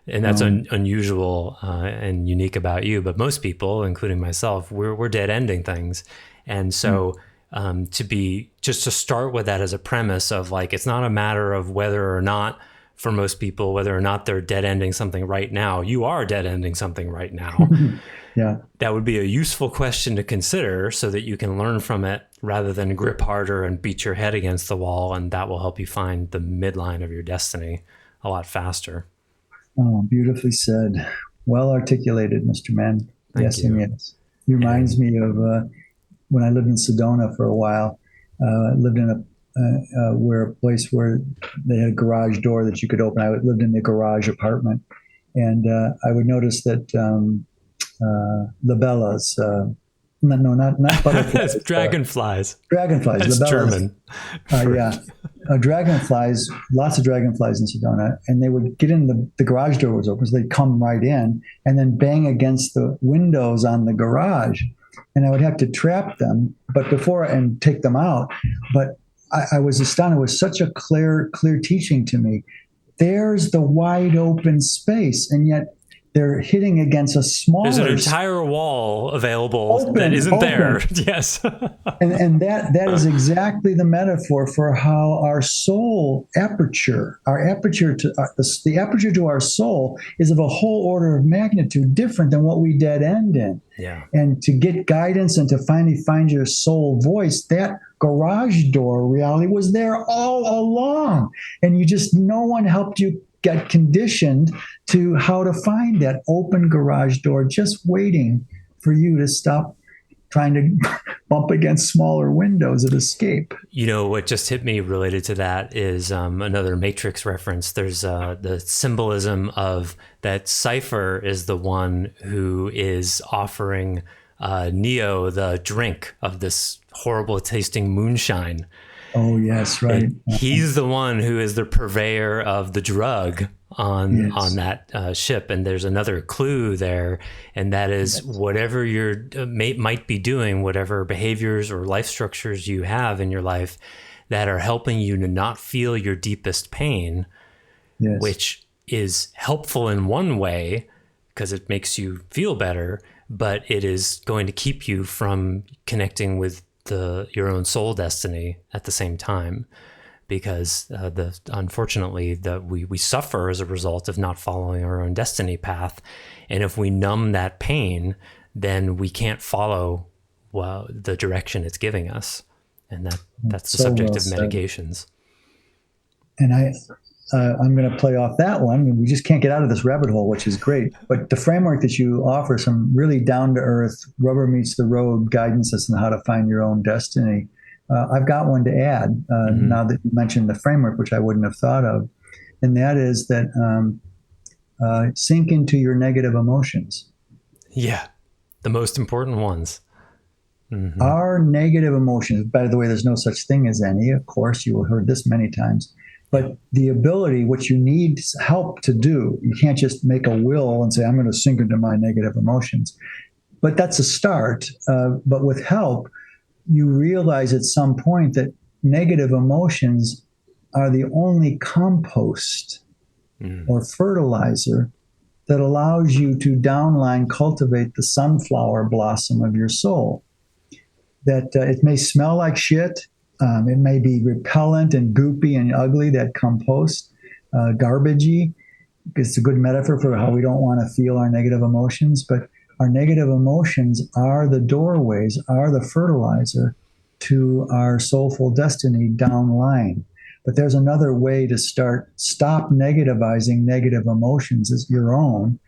And that's unusual and unique about you. But most people, including myself, we're dead ending things. And so to start with that as a premise of like, it's not a matter of whether or not, for most people, whether or not they're dead ending something right now. You are dead ending something right now. Yeah. That would be a useful question to consider so that you can learn from it rather than grip harder and beat your head against the wall. And that will help you find the midline of your destiny a lot faster. Oh, beautifully said. Well articulated, Mr. Mann. Thank you. Yes. It reminds me of when I lived in Sedona for a while. I lived in a place where they had a garage door that you could open. I lived in the garage apartment, and I would notice that libellas, not butterflies. Dragonflies. Dragonflies. That's German. Dragonflies, lots of dragonflies in Sedona, and they would get in, the garage door was open, so they'd come right in and then bang against the windows on the garage. And I would have to trap them, and take them out. But I was astounded. It was such a clear teaching to me. There's the wide open space, and yet they're hitting against a smaller. There's an entire wall available that isn't there. Yes. and that is exactly the metaphor for how our soul aperture, the aperture to our soul is of a whole order of magnitude different than what we dead end in. Yeah. And to get guidance and to finally find your soul voice, that garage door reality was there all along. And no one helped you get conditioned to how to find that open garage door, just waiting for you to stop trying to bump against smaller windows of escape. You know, what just hit me related to that is another Matrix reference. There's the symbolism of that Cypher is the one who is offering Neo the drink of this horrible tasting moonshine. Oh, yes, right. He's the one who is the purveyor of the drug on that ship. And there's another clue there, and that is whatever your might be doing, whatever behaviors or life structures you have in your life that are helping you to not feel your deepest pain, which is helpful in one way because it makes you feel better, but it is going to keep you from connecting with your own soul destiny at the same time, because unfortunately we suffer as a result of not following our own destiny path, and if we numb that pain, then we can't follow the direction it's giving us, and that's the subject of medications. And I'm going to play off that one. We just can't get out of this rabbit hole, which is great. But the framework that you offer, some really down-to-earth, rubber meets the road guidance as to how to find your own destiny. I've got one to add now that you mentioned the framework, which I wouldn't have thought of. And that is that sink into your negative emotions. Yeah, the most important ones. Mm-hmm. Our negative emotions, by the way, there's no such thing as any. Of course, you have heard this many times. But the ability, what you need help to do, you can't just make a will and say, I'm going to sink into my negative emotions. But that's a start. But with help, you realize at some point that negative emotions are the only compost or fertilizer that allows you to downline cultivate the sunflower blossom of your soul. That it may smell like shit. It may be repellent and goopy and ugly, that compost, garbagey. It's a good metaphor for how we don't want to feel our negative emotions, but our negative emotions are the doorways, are the fertilizer to our soulful destiny downline. But there's another way to stop negativizing negative emotions as your own,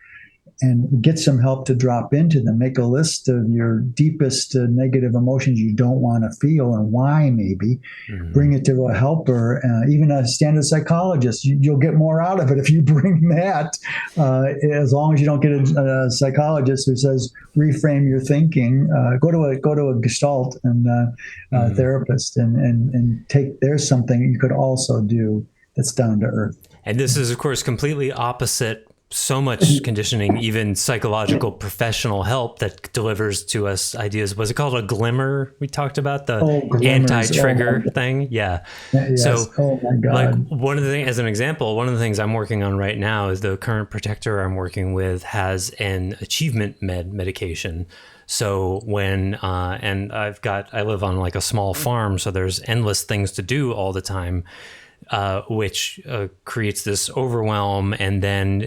and get some help to drop into them. Make a list of your deepest negative emotions you don't want to feel and why, maybe. Mm-hmm. Bring it to a helper, even a standard psychologist. You'll get more out of it if you bring that, as long as you don't get a psychologist who says, reframe your thinking. Go to a Gestalt and therapist and take, there's something you could also do that's down to earth. And this is, of course, completely opposite so much conditioning, even psychological professional help that delivers to us ideas. Was it called a glimmer? We talked about the anti-trigger thing. Yeah. Yes. So oh my God. Like one of the things, as an example, one of the things I'm working on right now is the current protector I'm working with has an achievement medication. So when, and I live on like a small farm, so there's endless things to do all the time. Which creates this overwhelm, and then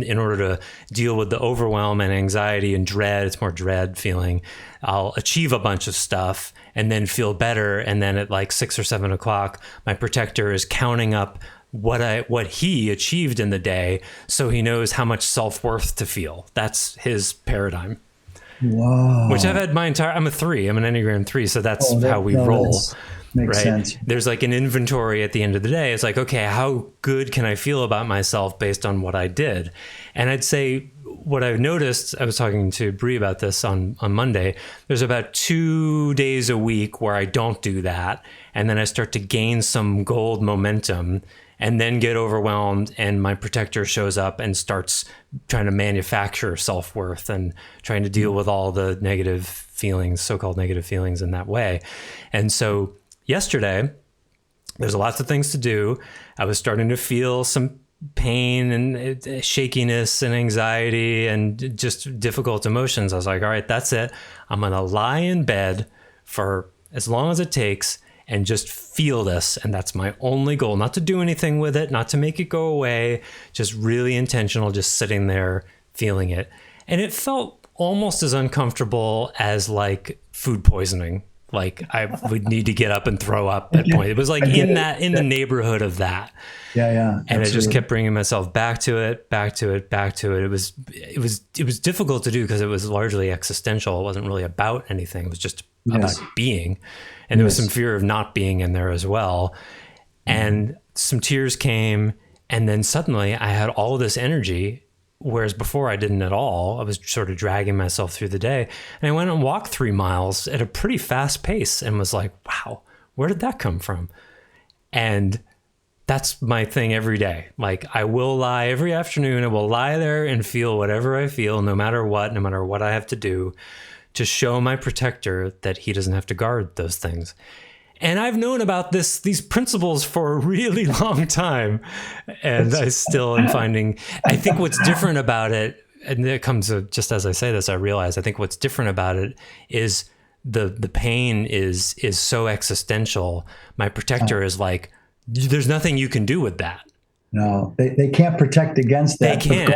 in order to deal with the overwhelm and anxiety and dread, it's more dread feeling, I'll achieve a bunch of stuff and then feel better, and then at like 6 or 7 o'clock, my protector is counting up what he achieved in the day, so he knows how much self-worth to feel. That's his paradigm. Wow. Which I've had I'm a 3, I'm an Enneagram 3, so that's how we roll. Makes right? sense. There's like an inventory at the end of the day. It's like, okay, how good can I feel about myself based on what I did? And I'd say what I've noticed, I was talking to Bree about this on Monday, there's about 2 days a week where I don't do that. And then I start to gain some gold momentum and then get overwhelmed, and my protector shows up and starts trying to manufacture self-worth and trying to deal with all the negative feelings, so-called negative feelings in that way. And so yesterday, there's lots of things to do. I was starting to feel some pain and shakiness and anxiety and just difficult emotions. I was like, all right, that's it. I'm going to lie in bed for as long as it takes and just feel this. And that's my only goal, not to do anything with it, not to make it go away, just really intentional, just sitting there feeling it. And it felt almost as uncomfortable as like food poisoning. Like I would need to get up and throw up at point. It was like in the neighborhood of that. Yeah. And I just kept bringing myself back to it. It was difficult to do because it was largely existential. It wasn't really about anything. It was just about being. And there was some fear of not being in there as well. And some tears came. And then suddenly I had all this energy, whereas before I didn't at all. I was sort of dragging myself through the day. And I went and walked 3 miles at a pretty fast pace and was like, wow, where did that come from? And that's my thing every day. Like I will lie every afternoon. I will lie there and feel whatever I feel, no matter what I have to do to show my protector that he doesn't have to guard those things. And I've known about these principles for a really long time. And I still am finding, I think what's different about it, and it comes just as I say this, I realize, I think what's different about it is the pain is so existential. My protector is like, there's nothing you can do with that. No, they can't protect against that. They can't.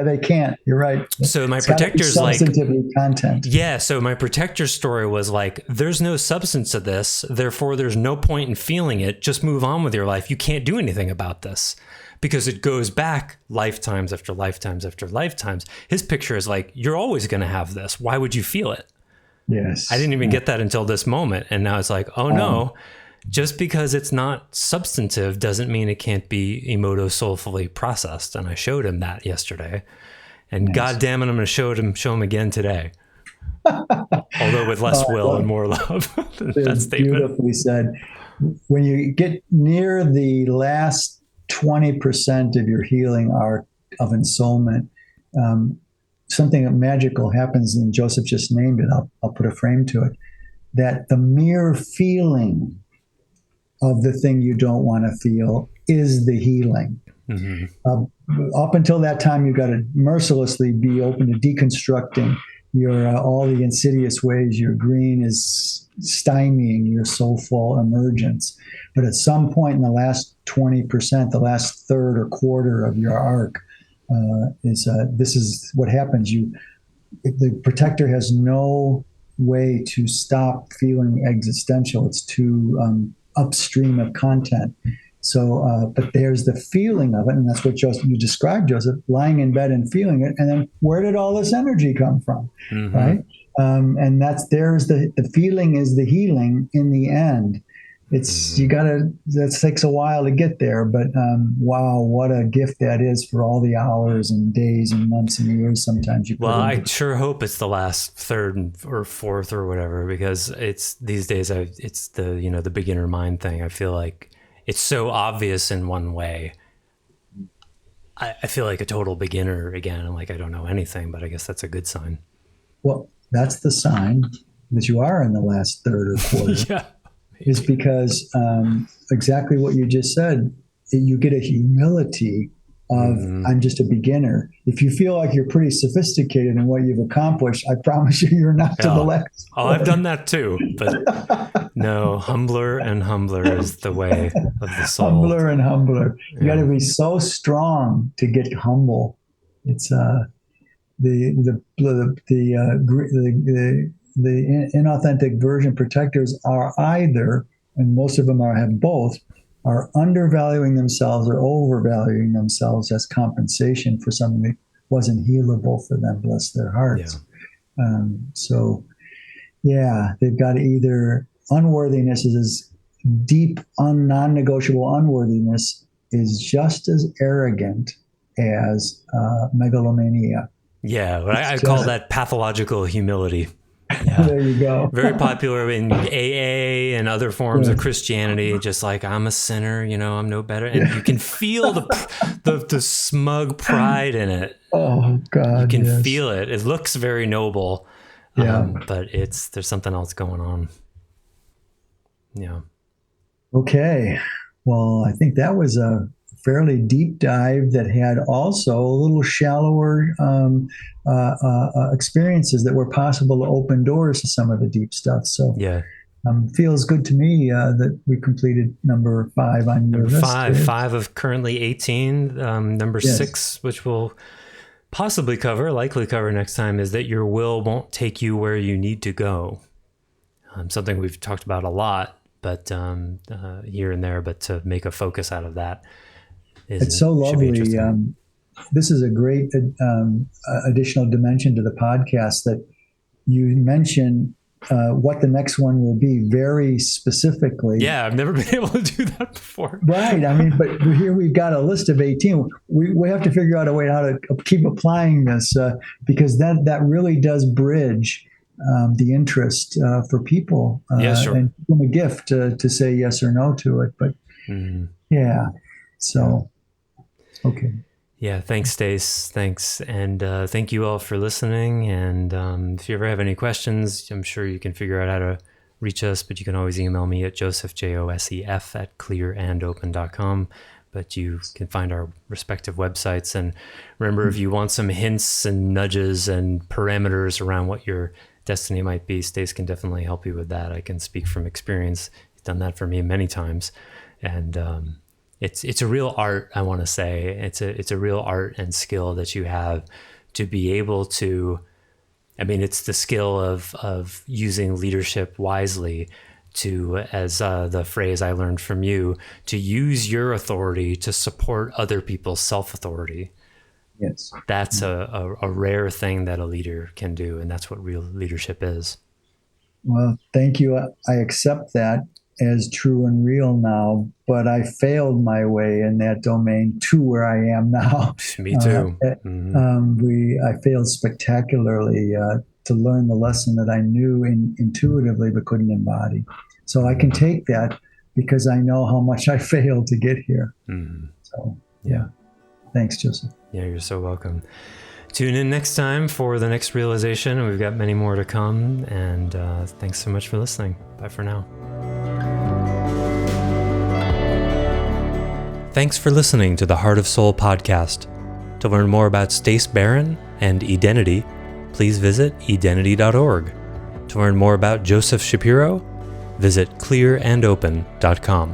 They can't. You're right. So my protector's like substantively content. Yeah. So my protector's story was like, there's no substance to this. Therefore, there's no point in feeling it. Just move on with your life. You can't do anything about this because it goes back lifetimes after lifetimes after lifetimes. His picture is like, you're always going to have this. Why would you feel it? Yes. I didn't even get that until this moment. And now it's like, oh no. Just because it's not substantive doesn't mean it can't be emoto-soulfully processed. And I showed him that yesterday. And God damn it, I'm going to show him again today. Although with less will and more love. That statement. Beautifully said. When you get near the last 20% of your healing arc of ensoulment, something magical happens, and Joseph just named it. I'll put a frame to it. That the mere feeling of the thing you don't want to feel is the healing. Up until that time, you've got to mercilessly be open to deconstructing your all the insidious ways your green is stymieing your soulful emergence. But at some point in the last 20%, the last third or quarter of your arc, this is what happens. The protector has no way to stop feeling existential. It's too upstream of content. So, but there's the feeling of it, and that's what you described, Joseph, lying in bed and feeling it. And then where did all this energy come from, right? And there's the feeling is the healing in the end. It's that takes a while to get there, but wow, what a gift that is for all the hours and days and months and years sometimes you put into I sure hope it's the last third or fourth or whatever, because it's these days it's the beginner mind thing. I feel like it's so obvious in one way. I feel like a total beginner again, and like I don't know anything, but I guess that's a good sign. Well, that's the sign that you are in the last third or quarter. Yeah. Is because exactly what you just said, you get a humility of I'm just a beginner. If you feel like you're pretty sophisticated in what you've accomplished, I promise you're not to the left. Oh, I've done that too, but no, humbler and humbler is the way of the soul. Humbler and humbler. You got to be so strong to get humble. It's the inauthentic version protectors are either, and most of them have both, are undervaluing themselves or overvaluing themselves as compensation for something that wasn't healable for them, bless their hearts. They've got either unworthiness is deep, non-negotiable unworthiness is just as arrogant as megalomania. Yeah, I call that pathological humility. Yeah. There you go. Very popular in AA and other forms of Christianity. Just like, I'm a sinner, I'm no better, and you can feel the smug pride in it. Oh God, you can feel it. It looks very noble, but there's something else going on. Yeah. Okay. Well, I think that was a fairly deep dive that had also a little shallower experiences that were possible to open doors to some of the deep stuff. So Yeah. feels good to me that we completed number 5 on your Number list. five of currently 18. Number Yes. 6, which we'll likely cover next time, is that your will won't take you where you need to go. Something we've talked about a lot, but here and there, but to make a focus out of that. It's so lovely. This is a great additional dimension to the podcast that you mention what the next one will be very specifically. Yeah, I've never been able to do that before. Right. I mean, but here we've got a list of 18. We have to figure out a way how to keep applying this because that really does bridge the interest for people. Yeah, sure. And give them a gift to say yes or no to it. But yeah, so, okay. Yeah, thanks, Stace. Thanks. And thank you all for listening. And if you ever have any questions, I'm sure you can figure out how to reach us, but you can always email me at joseph, at clearandopen.com. But you can find our respective websites. And remember, if you want some hints and nudges and parameters around what your destiny might be, Stace can definitely help you with that. I can speak from experience. He's done that for me many times. And it's a real art, I want to say. It's a real art and skill that you have to be able to, I mean, it's the skill of using leadership wisely to, as the phrase I learned from you, to use your authority to support other people's self-authority. Yes. That's a rare thing that a leader can do, and that's what real leadership is. Well, thank you. I accept that as true and real now, but I failed my way in that domain to where I am now. Me too. I failed spectacularly to learn the lesson that I knew intuitively but couldn't embody. So I can take that because I know how much I failed to get here. So, yeah. Thanks, Joseph. Yeah, you're so welcome. Tune in next time for the next realization. We've got many more to come. And thanks so much for listening. Bye for now. Thanks for listening to the Heart of Soul podcast. To learn more about Stace Barron and Identity, please visit identity.org. To learn more about Joseph Shapiro, visit clearandopen.com.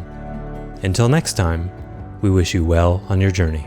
Until next time, we wish you well on your journey.